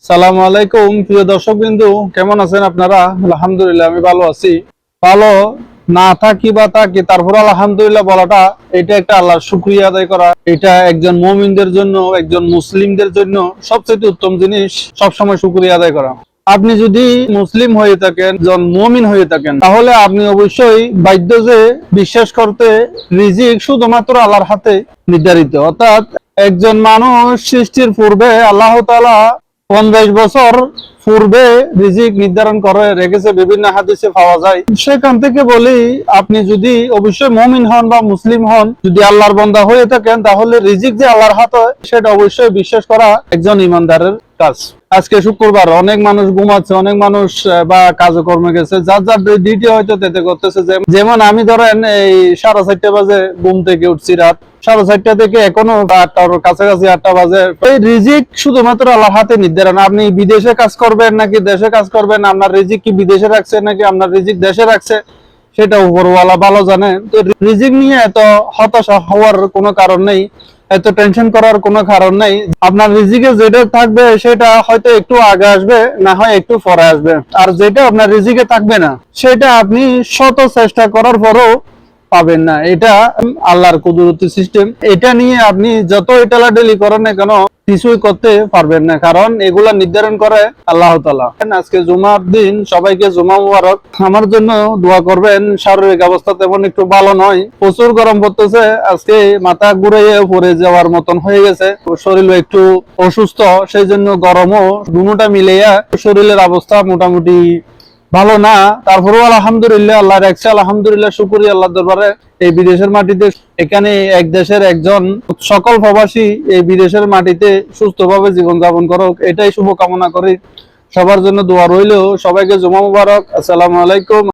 সালামু আলাইকুম প্রিয় দর্শকবৃন্দু, কেমন আছেন আপনারা? আলহামদুলিল্লাহ আমি ভালো আছি। ভালো না থাকি বা থাকি, তারপর আলহামদুলিল্লাহ বলাটা এটা একটা আল্লাহর শুকরিয়া আদায় করা। এটা একজন মুমিনদের জন্য, একজন মুসলিমদের জন্য সবচেয়ে উত্তম জিনিস, সবসময় শুকরিয়া আদায় করা। আপনি যদি মুসলিম হয়ে থাকেন, একজন মুমিন হয়ে থাকেন, তাহলে আপনি অবশ্যই বাধ্য যে বিশ্বাস করতে রিজিক শুধুমাত্র আল্লাহর হাতে নির্ধারিত। অর্থাৎ একজন মানুষ সৃষ্টির পূর্বে আল্লাহ তাআলা 50 বছর পূর্বে রিজিক নির্ধারণ করে রেখেছে, বিভিন্ন হাদিসে পাওয়া যায়। সেখান থেকে বলি, আপনি যদি অবশ্যই মুমিন হন বা মুসলিম হন, যদি আল্লাহর বান্দা হয়ে থাকেন, তাহলে রিজিক যে আল্লাহর হাতে, সেটা অবশ্যই বিশ্বাস করা একজন ইমানদারের কাজ। আজকে শুক্রবার, অনেক মানুষ ঘুমাচ্ছে, অনেক মানুষ বা কাজকর্মে গেছে, যার যার ডিউটি হয়তো তেতে করতেছে। যেমন আমি ধরেন এই 4:30 বাজে ঘুম থেকে উঠছি, রাত 4:30 থেকে এখনো 8টার কাছাকাছি 8টা বাজে। এই রিজিক শুধুমাত্র আল্লাহর হাতে নির্ধারণ। আপনি বিদেশে কাজ করবেন নাকি দেশে কাজ করবেন, আপনার রিজিক কি বিদেশে রাখছে নাকি আপনার রিজিক দেশে রাখছে, সেটা উপরওয়ালা ভালো জানে। তো রিজিক নিয়ে এত হতাশা হওয়ার কোনো কারণ নেই, এত টেনশন করার কোনো কারণ নেই। আপনার রিজিকে যেটা থাকবে সেটা হয়তো একটু আগে আসবে, না হয় একটু পরে আসবে। আর যেটা আপনার রিজিকে থাকবে না, সেটা আপনি শত চেষ্টা করার পরও পাবেন না। এটা আল্লাহর কুদরতি সিস্টেম। এটা নিয়ে আপনি যত টেলাটেলি করেন না কেন, কিছুই করতে পারবেন না, কারণ এগুলা নির্ধারণ করে আল্লাহ তাআলা। আজকে জুমার দিন, সবাইকে জুমা মুবারক। আমার জন্য দোয়া করবেন। শারীরিক অবস্থা তেমন একটু ভালো নয়, প্রচুর গরম পড়তেছে। আজকে মাথা ঘুরে পড়ে যাওয়ার মতন হয়ে গেছে, শরীরও একটু অসুস্থ, সেই জন্য গরমও দুটোটা মিলিয়ে শরীরের অবস্থা মোটামুটি ভালো না। তারপরেও আলহামদুলিল্লাহ আল্লাহ রাখছে, আলহামদুলিল্লাহ, শুকরিয়া আল্লাহর দরবারে। এই বিদেশের মাটিতে, এখানে এক দেশের একজন, সকল প্রবাসী এই বিদেশের মাটিতে সুস্থভাবে জীবনযাপন করুক, এটাই শুভকামনা করি। সবার জন্য দোয়া রইল। সবাইকে জুমা মুবারক। আসসালামু আলাইকুম।